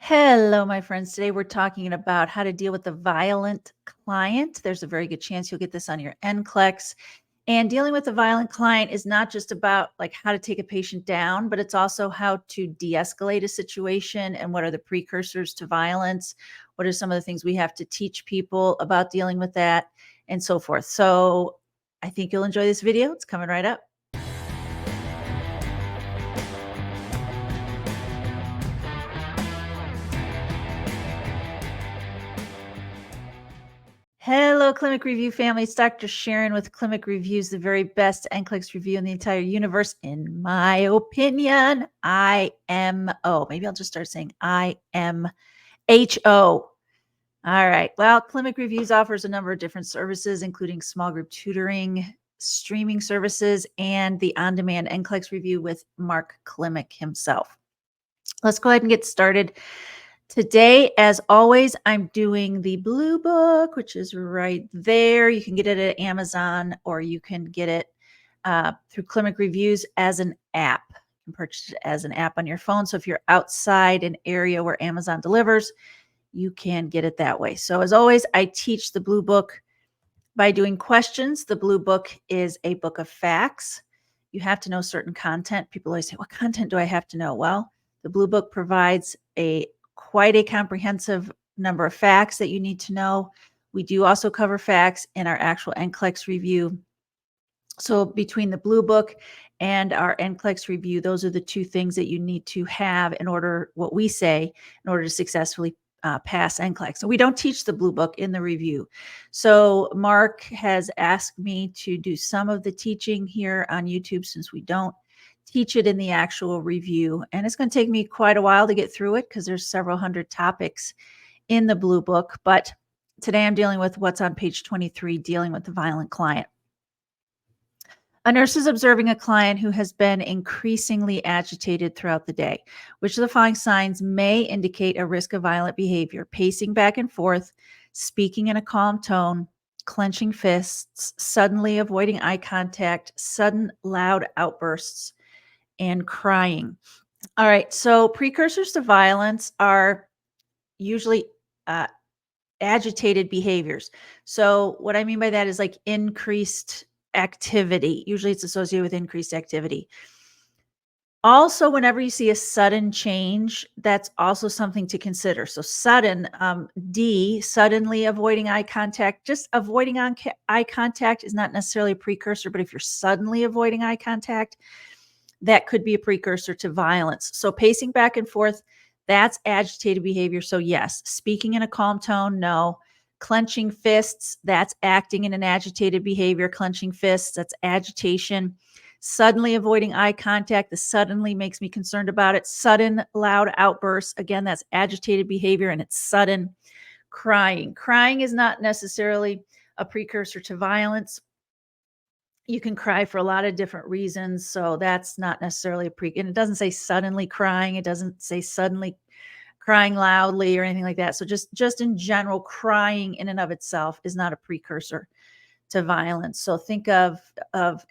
Hello, my friends. Today we're talking about how to deal with the violent client. There's a very good chance you'll get this on your NCLEX. And dealing with a violent client is not just about like how to take a patient down, but it's also how to de-escalate a situation and what are the precursors to violence. What are some of the things we have to teach people about dealing with that and so forth. So I think you'll enjoy this video. It's coming right up. Hello, Clinic Review family. It's Dr. Sharon with Clinic Reviews, the very best NCLEX review in the entire universe, in my opinion. IMO. Maybe I'll just start saying IMHO. All right. Well, Clinic Reviews offers a number of different services, including small group tutoring, streaming services, and the on-demand NCLEX review with Mark Klimek himself. Let's go ahead and get started. Today, as always, I'm doing the Blue Book, which is right there. You can get it at Amazon or you can get it through Clinic Reviews as an app. You can purchase it as an app on your phone. So if you're outside an area where Amazon delivers, you can get it that way. So as always, I teach the Blue Book by doing questions. The Blue Book is a book of facts. You have to know certain content. People always say, what content do I have to know? Well, the Blue Book provides quite a comprehensive number of facts that you need to know. We do also cover facts in our actual NCLEX review. So between the Blue Book and our NCLEX review, those are the two things that you need to have in order, what we say, in order to successfully pass NCLEX. So we don't teach the Blue Book in the review. So Mark has asked me to do some of the teaching here on YouTube since we don't teach it in the actual review. And it's going to take me quite a while to get through it because there's several hundred topics in the Blue Book. But today I'm dealing with what's on page 23, dealing with the violent client. A nurse is observing a client who has been increasingly agitated throughout the day. Which of the following signs may indicate a risk of violent behavior? Pacing back and forth, speaking in a calm tone, clenching fists, suddenly avoiding eye contact, sudden loud outbursts, and crying. All right, so precursors to violence are usually agitated behaviors. So what I mean by that is like increased activity. Usually it's associated with increased activity. Also, whenever you see a sudden change, that's also something to consider. So sudden, suddenly avoiding eye contact. Just avoiding eye contact is not necessarily a precursor, but if you're suddenly avoiding eye contact, that could be a precursor to violence. So pacing back and forth, that's agitated behavior. So yes, speaking in a calm tone, no. Clenching fists, that's acting in an agitated behavior. Clenching fists, that's agitation. Suddenly avoiding eye contact, the suddenly makes me concerned about it. Sudden loud outbursts, again, that's agitated behavior and it's sudden. Crying. Crying is not necessarily a precursor to violence. You can cry for a lot of different reasons. So that's not necessarily and it doesn't say suddenly crying. It doesn't say suddenly crying loudly or anything like that. So just in general, crying in and of itself is not a precursor to violence. So think of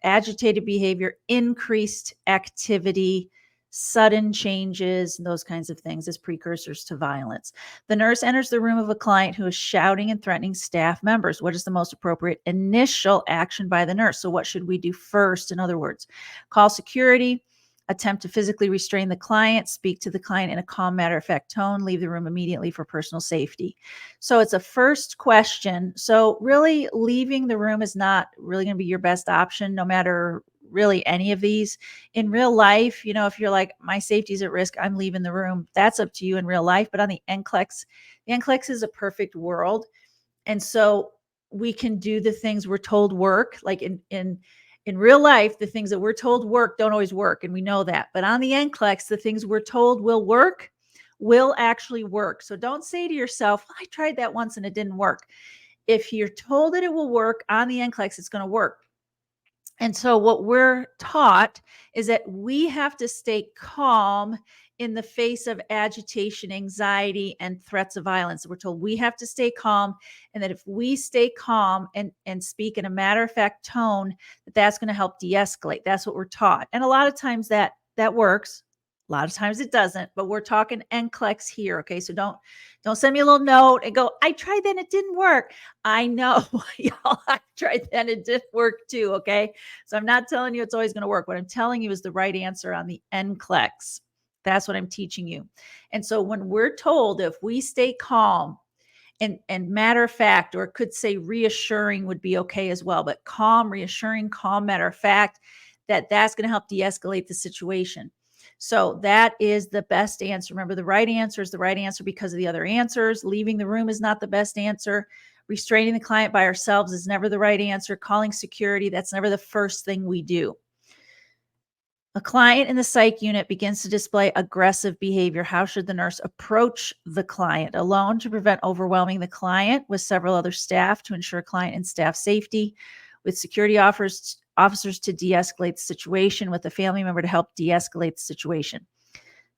agitated behavior, increased activity, sudden changes, and those kinds of things as precursors to violence. The nurse enters the room of a client who is shouting and threatening staff members. What is the most appropriate initial action by the nurse? So what should we do first? In other words, call security, attempt to physically restrain the client, speak to the client in a calm, matter-of-fact tone, leave the room immediately for personal safety. So it's a first question. So really leaving the room is not really going to be your best option, no matter really any of these. In real life, if you're like, my safety's at risk, I'm leaving the room, that's up to you in real life. But on the NCLEX is a perfect world. And so we can do the things we're told work, like in real life, the things that we're told work don't always work, and we know that. But on the NCLEX, the things we're told will work will actually work. So don't say to yourself, I tried that once and it didn't work. If you're told that it will work on the NCLEX, it's going to work. And so what we're taught is that we have to stay calm in the face of agitation, anxiety, and threats of violence. We're told we have to stay calm, and that if we stay calm and speak in a matter-of-fact tone, that's going to help de-escalate. That's what we're taught. And a lot of times that works. A lot of times it doesn't, but we're talking NCLEX here. Okay. So don't send me a little note and go, I tried that, it didn't work. I know, y'all, I tried that, it didn't work too. Okay. So I'm not telling you it's always going to work. What I'm telling you is the right answer on the NCLEX. That's what I'm teaching you. And so when we're told, if we stay calm and matter of fact, or it could say reassuring would be okay as well, but calm, reassuring, calm, matter of fact, that's going to help de-escalate the situation. So that is the best answer. Remember, the right answer is the right answer because of the other answers. Leaving the room is not the best answer. Restraining the client by ourselves is never the right answer. Calling security, that's never the first thing we do. A client in the psych unit begins to display aggressive behavior. How should the nurse approach the client? Alone to prevent overwhelming the client, with several other staff to ensure client and staff safety, with security officers to de-escalate the situation, with a family member to help de-escalate the situation.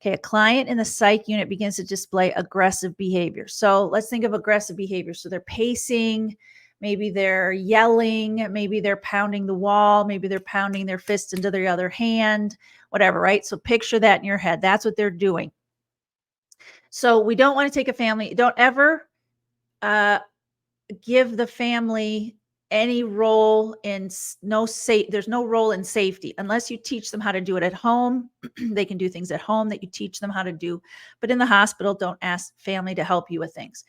Okay, a client in the psych unit begins to display aggressive behavior. So let's think of aggressive behavior. So they're pacing, maybe they're yelling, maybe they're pounding the wall, maybe they're pounding their fist into their other hand, whatever, right? So picture that in your head. That's what they're doing. So we don't want to take a family, don't ever give the family any role in there's no role in safety unless you teach them how to do it at home. They can do things at home that you teach them how to do, but in the hospital, don't ask family to help you with things.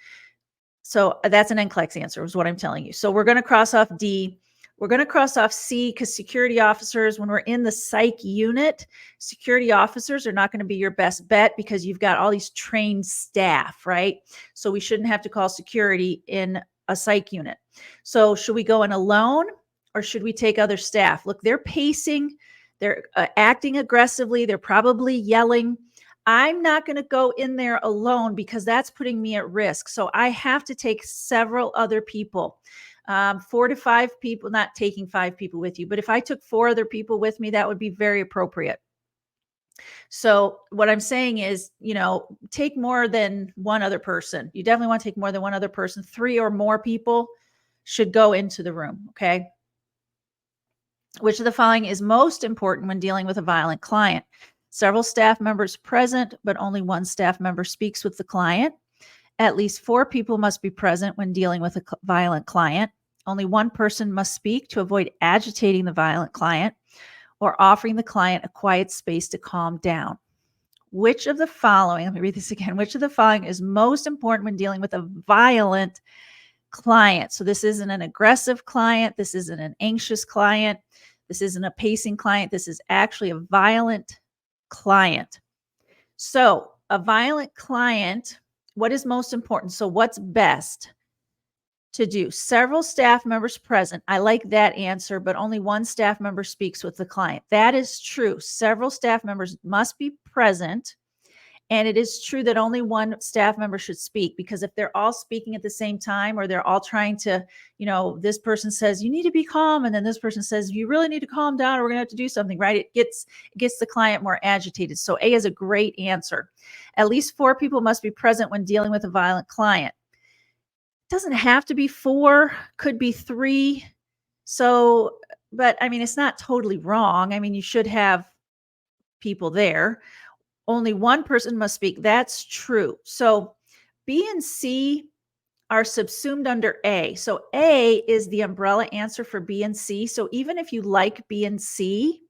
So that's an NCLEX answer is what I'm telling you. So we're going to cross off D. We're going to cross off C because security officers, when we're in the psych unit, security officers are not going to be your best bet because you've got all these trained staff, right? So we shouldn't have to call security in a psych unit. So should we go in alone or should we take other staff? Look, they're pacing, they're acting aggressively, they're probably yelling. I'm not going to go in there alone because that's putting me at risk. So I have to take several other people, 4 to 5 people, not taking 5 people with you, but if I took 4 other people with me, that would be very appropriate. So what I'm saying is, take more than one other person. You definitely want to take more than one other person. 3 or more people should go into the room. Okay. Which of the following is most important when dealing with a violent client? Several staff members present, but only one staff member speaks with the client. At least 4 people must be present when dealing with a violent client. Only one person must speak to avoid agitating the violent client or offering the client a quiet space to calm down. Which of the following, let me read this again, which of the following is most important when dealing with a violent client? So this isn't an aggressive client. This isn't an anxious client. This isn't a pacing client. This is actually a violent client. So a violent client, what is most important? So what's best to do? Several staff members present. I like that answer, but only one staff member speaks with the client. That is true. Several staff members must be present. And it is true that only one staff member should speak, because if they're all speaking at the same time, or they're all trying to, this person says, you need to be calm. And then this person says, you really need to calm down, or we're going to have to do something, right? It gets the client more agitated. So A is a great answer. At least 4 people must be present when dealing with a violent client. It doesn't have to be 4, could be 3. So, but I mean, it's not totally wrong. I mean, you should have people there. Only one person must speak. That's true. So B and C are subsumed under A. So A is the umbrella answer for B and C. So even if you like B and C,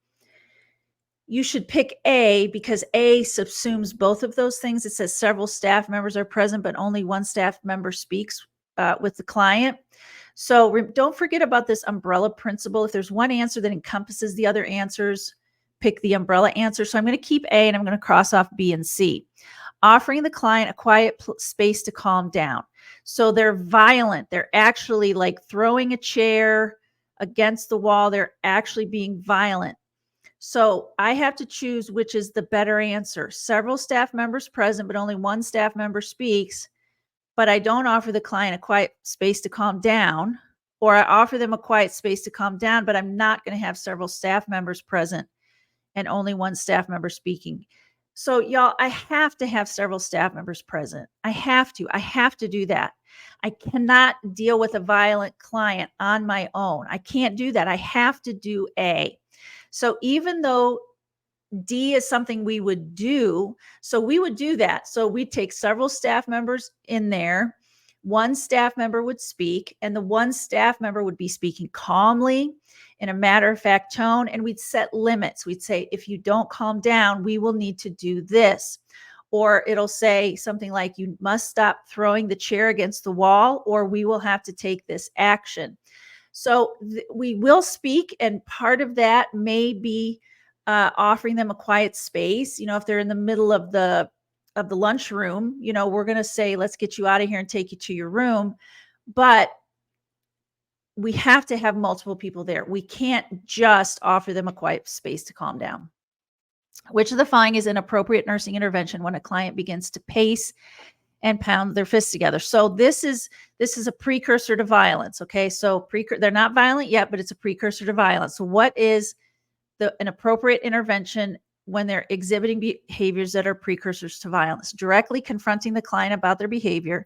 you should pick A because A subsumes both of those things. It says several staff members are present, but only one staff member speaks with the client. So don't forget about this umbrella principle. If there's one answer that encompasses the other answers, pick the umbrella answer. So I'm going to keep A and I'm going to cross off B and C. Offering the client a quiet space to calm down. So they're violent. They're actually like throwing a chair against the wall. They're actually being violent. So I have to choose which is the better answer. Several staff members present, but only one staff member speaks. But I don't offer the client a quiet space to calm down, or I offer them a quiet space to calm down, but I'm not going to have several staff members present and only one staff member speaking. So y'all, I have to have several staff members present. I have to do that. I cannot deal with a violent client on my own. I can't do that. I have to do A. So even though D is something we would do. So we would do that. So we'd take several staff members in there. One staff member would speak, and the one staff member would be speaking calmly in a matter of fact tone. And we'd set limits. We'd say, if you don't calm down, we will need to do this. Or it'll say something like, you must stop throwing the chair against the wall, or we will have to take this action. So we will speak, and part of that may be offering them a quiet space. If they're in the middle of the lunchroom, we're going to say, let's get you out of here and take you to your room. But we have to have multiple people there. We can't just offer them a quiet space to calm down. Which of the following is inappropriate nursing intervention when a client begins to pace and pound their fists together? So this is a precursor to violence. Okay, so they're not violent yet, but it's a precursor to violence. So what is an appropriate intervention when they're exhibiting behaviors that are precursors to violence? Directly confronting the client about their behavior,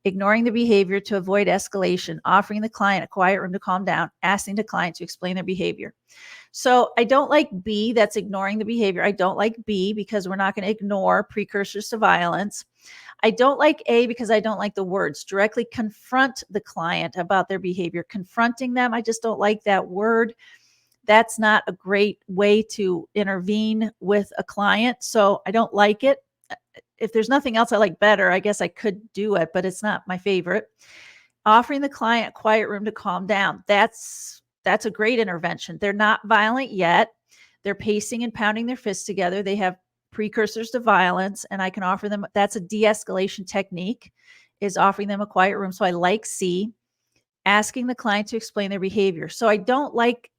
ignoring the behavior to avoid escalation, offering the client a quiet room to calm down, asking the client to explain their behavior. So I don't like B, that's ignoring the behavior. I don't like B because we're not going to ignore precursors to violence. I don't like A because I don't like the words directly confront the client about their behavior. Confronting them, I just don't like that word. That's not a great way to intervene with a client. So I don't like it. If there's nothing else I like better, I guess I could do it, but it's not my favorite. Offering the client a quiet room to calm down. That's a great intervention. They're not violent yet. They're pacing and pounding their fists together. They have precursors to violence, and I can offer them. That's a de-escalation technique, is offering them a quiet room. So I like C. Asking the client to explain their behavior. So I don't like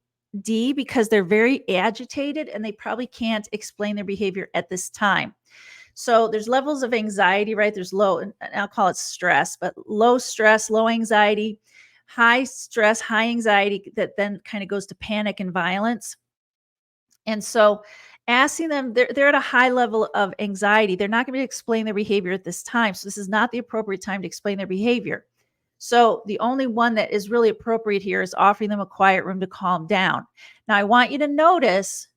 D because they're very agitated and they probably can't explain their behavior at this time. So there's levels of anxiety, right? There's low, and I'll call it stress, but low stress, low anxiety, high stress, high anxiety, that then kind of goes to panic and violence. And so asking them, they're at a high level of anxiety. They're not going to explain their behavior at this time. So this is not the appropriate time to explain their behavior. So the only one that is really appropriate here is offering them a quiet room to calm down. Now, I want you to notice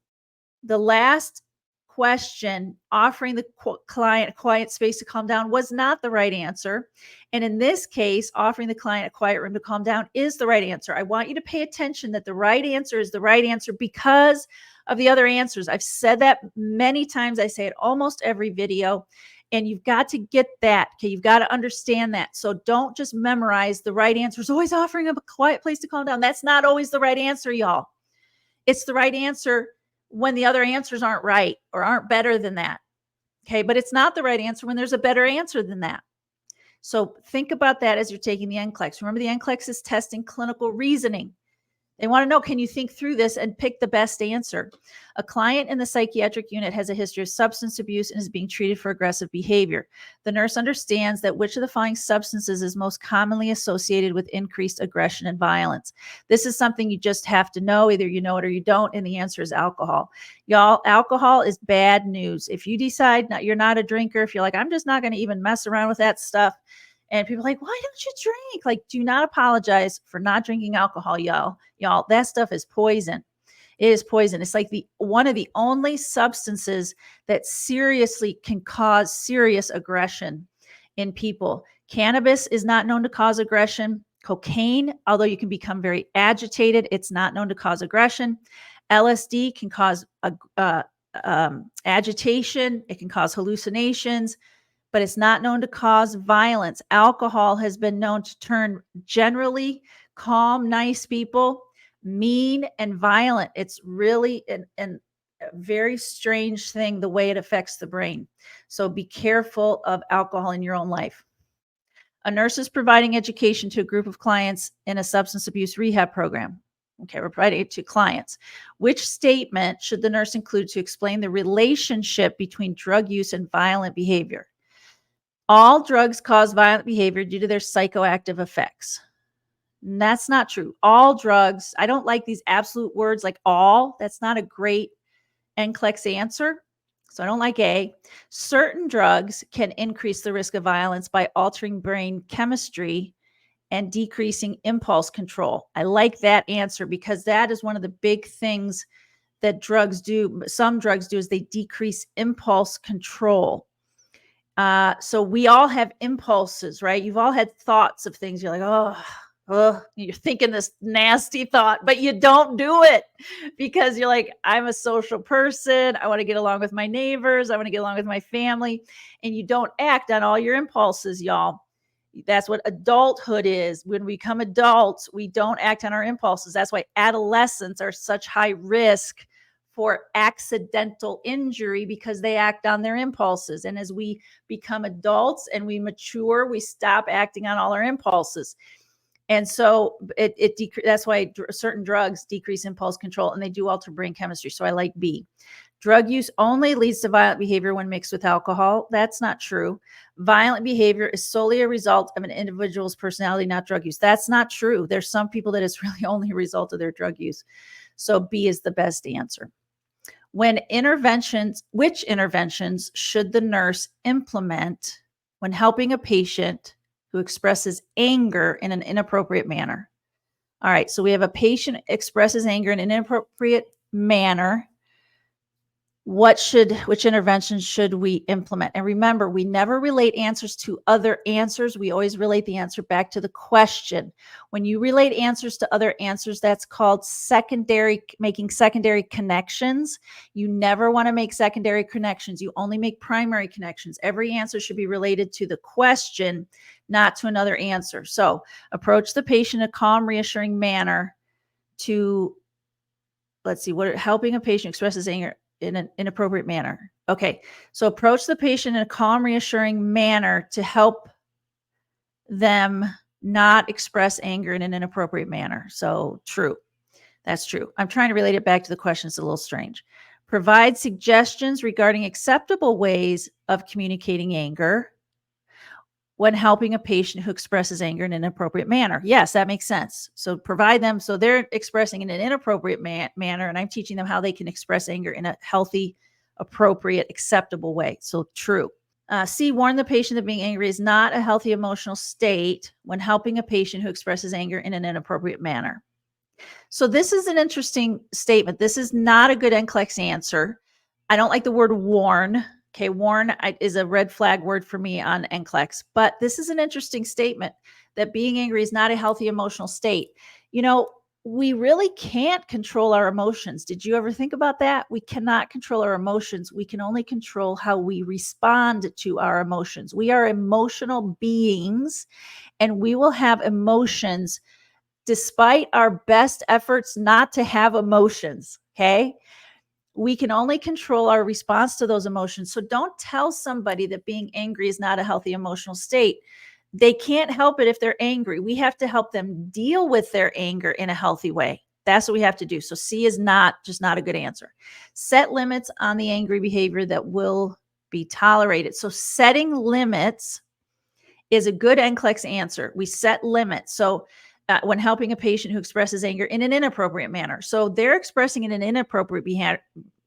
the last question, offering the client a quiet space to calm down, was not the right answer. And in this case, offering the client a quiet room to calm down is the right answer. I want you to pay attention that the right answer is the right answer because of the other answers. I've said that many times. I say it almost every video. And you've got to get that. Okay. You've got to understand that. So don't just memorize the right answer is always offering them a quiet place to calm down. That's not always the right answer, y'all. It's the right answer when the other answers aren't right or aren't better than that. Okay. But it's not the right answer when there's a better answer than that. So think about that as you're taking the NCLEX. Remember, the NCLEX is testing clinical reasoning. They want to know, can you think through this and pick the best answer? A client in the psychiatric unit has a history of substance abuse and is being treated for aggressive behavior. The nurse understands that which of the following substances is most commonly associated with increased aggression and violence. This is something you just have to know. Either you know it or you don't, and the answer is alcohol. Y'all, alcohol is bad news. If you decide you're not a drinker, if you're like, I'm just not going to even mess around with that stuff, and people are like, why don't you drink? Like, do not apologize for not drinking alcohol, y'all. Y'all, that stuff is poison. It is poison. It's like one of the only substances that seriously can cause serious aggression in people. Cannabis is not known to cause aggression. Cocaine, although you can become very agitated, it's not known to cause aggression. LSD can cause agitation. It can cause hallucinations, but it's not known to cause violence. Alcohol has been known to turn generally calm, nice people mean and violent. It's really a very strange thing, the way it affects the brain. So be careful of alcohol in your own life. A nurse is providing education to a group of clients in a substance abuse rehab program. Okay, we're providing it to clients. Which statement should the nurse include to explain the relationship between drug use and violent behavior? All drugs cause violent behavior due to their psychoactive effects. And that's not true. All drugs, I don't like these absolute words like all. That's not a great NCLEX answer. So I don't like A. Certain drugs can increase the risk of violence by altering brain chemistry and decreasing impulse control. I like that answer because that is one of the big things that some drugs do is they decrease impulse control. So we all have impulses, right? You've all had thoughts of things. You're like, oh, you're thinking this nasty thought, but you don't do it because you're like, I'm a social person. I want to get along with my neighbors. I want to get along with my family. And you don't act on all your impulses, y'all. That's what adulthood is. When we become adults, we don't act on our impulses. That's why adolescents are such high risk for accidental injury, because they act on their impulses. And as we become adults and we mature, we stop acting on all our impulses. And so that's why certain drugs decrease impulse control, and they do alter brain chemistry. So I like B. Drug use only leads to violent behavior when mixed with alcohol. That's not true. Violent behavior is solely a result of an individual's personality, not drug use. That's not true. There's some people that it's really only a result of their drug use. So B is the best answer. Which interventions should the nurse implement when helping a patient who expresses anger in an inappropriate manner? All right, so we have a patient expresses anger in an inappropriate manner. Which interventions should we implement? And remember, we never relate answers to other answers. We always relate the answer back to the question. When you relate answers to other answers, that's called making secondary connections. You never want to make secondary connections. You only make primary connections. Every answer should be related to the question, not to another answer. So approach the patient in a calm, reassuring manner to, helping a patient expresses anger in an inappropriate manner. Okay, so approach the patient in a calm, reassuring manner to help them not express anger in an inappropriate manner. So true. That's true. I'm trying to relate it back to the question. It's a little strange. Provide suggestions regarding acceptable ways of communicating anger when helping a patient who expresses anger in an inappropriate manner. Yes, that makes sense. So provide them, so they're expressing in an inappropriate manner, and I'm teaching them how they can express anger in a healthy, appropriate, acceptable way. So true. C, warn the patient that being angry is not a healthy emotional state when helping a patient who expresses anger in an inappropriate manner. So this is an interesting statement. This is not a good NCLEX answer. I don't like the word warn. Okay, warn is a red flag word for me on NCLEX, but this is an interesting statement that being angry is not a healthy emotional state. You know, we really can't control our emotions. Did you ever think about that? We cannot control our emotions. We can only control how we respond to our emotions. We are emotional beings, and we will have emotions despite our best efforts not to have emotions. Okay. We can only control our response to those emotions. So don't tell somebody that being angry is not a healthy emotional state. They can't help it if they're angry. We have to help them deal with their anger in a healthy way. That's what we have to do. So C is not a good answer. Set limits on the angry behavior that will be tolerated. So setting limits is a good NCLEX answer. We set limits. So when helping a patient who expresses anger in an inappropriate manner. So they're expressing in an inappropriate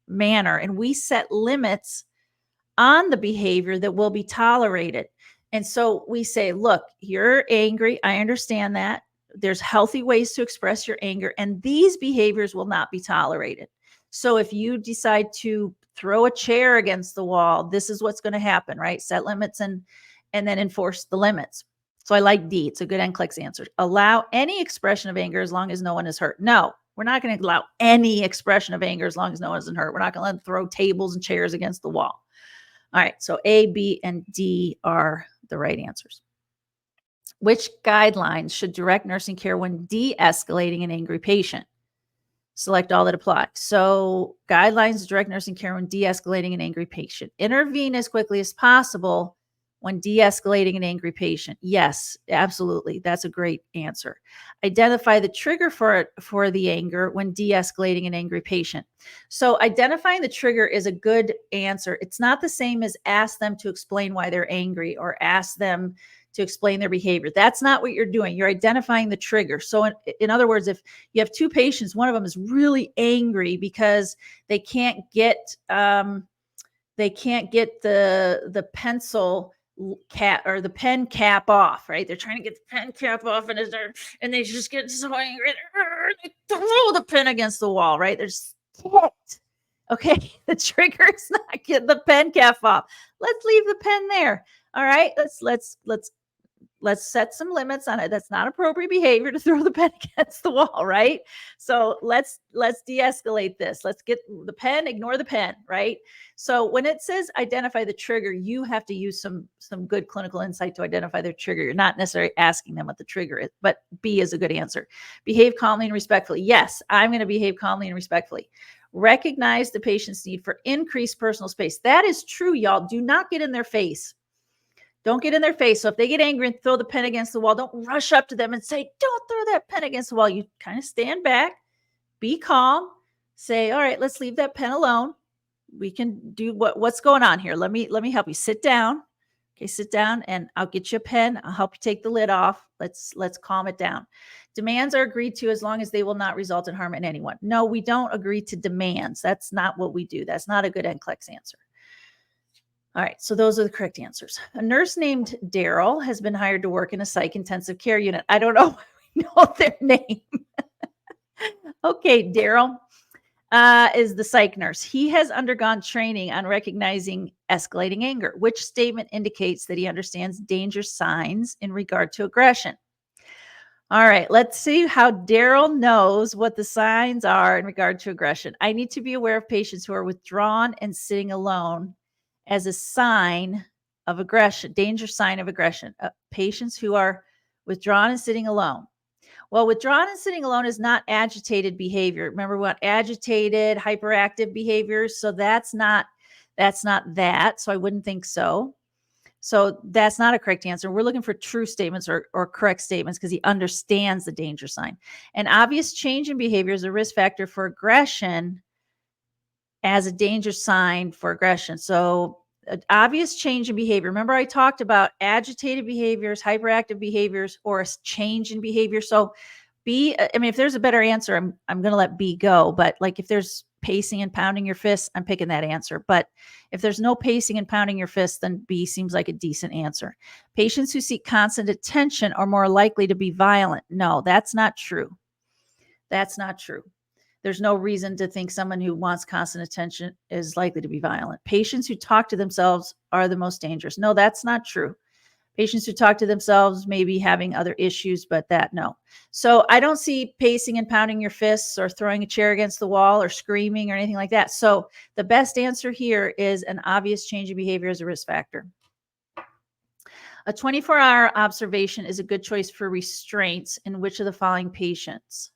manner, and we set limits on the behavior that will be tolerated. And so we say, look, you're angry. I understand that. There's healthy ways to express your anger, and these behaviors will not be tolerated. So if you decide to throw a chair against the wall, this is what's going to happen, right? Set limits and then enforce the limits. So I like D. It's a good NCLEX answer. Allow any expression of anger as long as no one is hurt. No, we're not going to allow any expression of anger as long as no one is hurt. We're not going to let them throw tables and chairs against the wall. All right, so A, B, and D are the right answers. Which guidelines should direct nursing care when de-escalating an angry patient? Select all that apply. So guidelines to direct nursing care when de-escalating an angry patient. Intervene as quickly as possible when de-escalating an angry patient. Yes, absolutely. That's a great answer. Identify the trigger for the anger when de-escalating an angry patient. So identifying the trigger is a good answer. It's not the same as ask them to explain why they're angry or ask them to explain their behavior. That's not what you're doing. You're identifying the trigger. So in other words, if you have two patients, one of them is really angry because they can't get the pencil cap or the pen cap off, right? They're trying to get the pen cap off, and they just get so angry, they throw the pen against the wall, right? There's Okay, the trigger is not getting the pen cap off. Let's leave the pen there. All right, let's set some limits on it. That's not appropriate behavior to throw the pen against the wall, right? So let's de-escalate this. Let's get the pen, ignore the pen, right? So when it says identify the trigger, you have to use some good clinical insight to identify their trigger. You're not necessarily asking them what the trigger is, but B is a good answer. Behave calmly and respectfully. Yes, I'm going to behave calmly and respectfully. Recognize the patient's need for increased personal space. That is true, y'all. Do not get in their face. Don't get in their face. So if they get angry and throw the pen against the wall, don't rush up to them and say, don't throw that pen against the wall. You kind of stand back, be calm, say, all right, let's leave that pen alone. We can do what's going on here. Let me help you. Sit down. Okay, sit down and I'll get you a pen. I'll help you take the lid off. Let's calm it down. Demands are agreed to as long as they will not result in harm in anyone. No, we don't agree to demands. That's not what we do. That's not a good NCLEX answer. All right, so those are the correct answers. A nurse named Daryl has been hired to work in a psych intensive care unit. I don't know why we know their name. Okay, Daryl is the psych nurse. He has undergone training on recognizing escalating anger. Which statement indicates that he understands danger signs in regard to aggression? All right, let's see how Daryl knows what the signs are in regard to aggression. I need to be aware of patients who are withdrawn and sitting alone as a sign of aggression, danger sign of aggression. Patients who are withdrawn and sitting alone. Well, withdrawn and sitting alone is not agitated behavior. Remember what agitated, hyperactive behaviors. So that's not that. So I wouldn't think so. So that's not a correct answer. We're looking for true statements or correct statements because he understands the danger sign. An obvious change in behavior is a risk factor for aggression as a danger sign for aggression. So an obvious change in behavior. Remember I talked about agitated behaviors, hyperactive behaviors, or a change in behavior. So B, I mean, if there's a better answer, I'm going to let B go. But like if there's pacing and pounding your fists, I'm picking that answer. But if there's no pacing and pounding your fists, then B seems like a decent answer. Patients who seek constant attention are more likely to be violent. No, that's not true. That's not true. There's no reason to think someone who wants constant attention is likely to be violent. Patients who talk to themselves are the most dangerous. No, that's not true. Patients who talk to themselves may be having other issues, but that, no. So I don't see pacing and pounding your fists or throwing a chair against the wall or screaming or anything like that. So the best answer here is an obvious change in behavior as a risk factor. A 24-hour observation is a good choice for restraints in which of the following patients?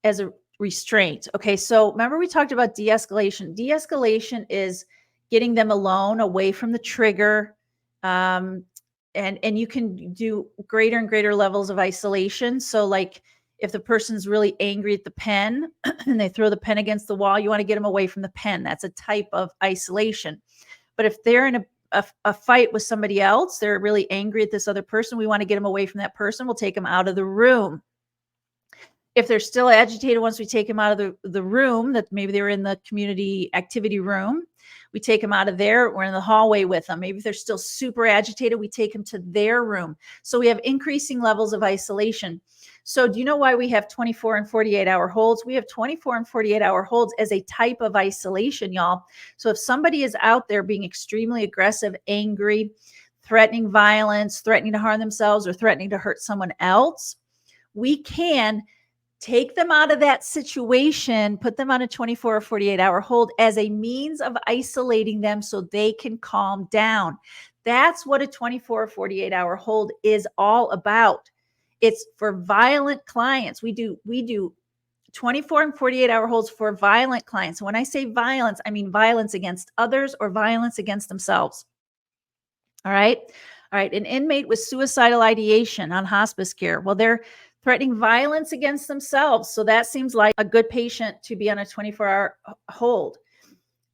As a restraint. Okay, so remember we talked about de-escalation. De-escalation is getting them alone, away from the trigger, and you can do greater and greater levels of isolation. So like if the person's really angry at the pen and they throw the pen against the wall, you want to get them away from the pen. That's a type of isolation. But if they're in a fight with somebody else, they're really angry at this other person, we want to get them away from that person. We'll take them out of the room. If they're still agitated, once we take them out of the room, that maybe they were in the community activity room, we take them out of there. We're in the hallway with them. Maybe if they're still super agitated, we take them to their room. So we have increasing levels of isolation. So do you know why we have 24 and 48-hour holds? We have 24 and 48-hour holds as a type of isolation, y'all. So if somebody is out there being extremely aggressive, angry, threatening violence, threatening to harm themselves, or threatening to hurt someone else, we can take them out of that situation, put them on a 24 or 48-hour hold as a means of isolating them so they can calm down. That's what a 24 or 48-hour hold is all about. It's for violent clients. We do 24 and 48-hour holds for violent clients. When I say violence, I mean violence against others or violence against themselves. All right. All right. An inmate with suicidal ideation on hospice care. Well, they're threatening violence against themselves. So that seems like a good patient to be on a 24-hour hold.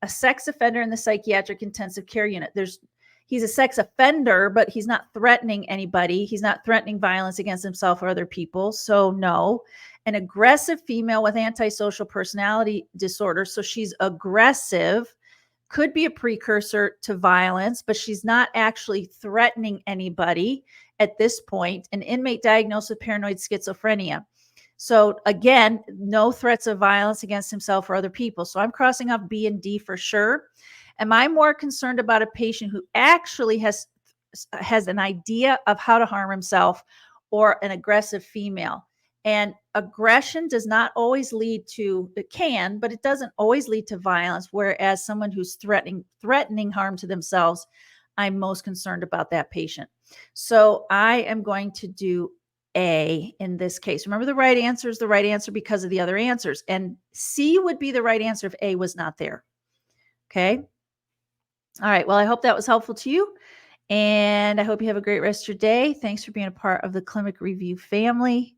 A sex offender in the psychiatric intensive care unit. He's a sex offender, but he's not threatening anybody. He's not threatening violence against himself or other people. So no. An aggressive female with antisocial personality disorder. So she's aggressive, could be a precursor to violence, but she's not actually threatening anybody at this point. An inmate diagnosed with paranoid schizophrenia. So again, no threats of violence against himself or other people. So I'm crossing off B and D for sure. Am I more concerned about a patient who actually has an idea of how to harm himself, or an aggressive female? And aggression does not always lead to, it can, but it doesn't always lead to violence. Whereas someone who's threatening harm to themselves, I'm most concerned about that patient. So I am going to do A in this case. Remember, the right answer is the right answer because of the other answers. And C would be the right answer if A was not there. Okay. All right. Well, I hope that was helpful to you. And I hope you have a great rest of your day. Thanks for being a part of the Clinic Review family.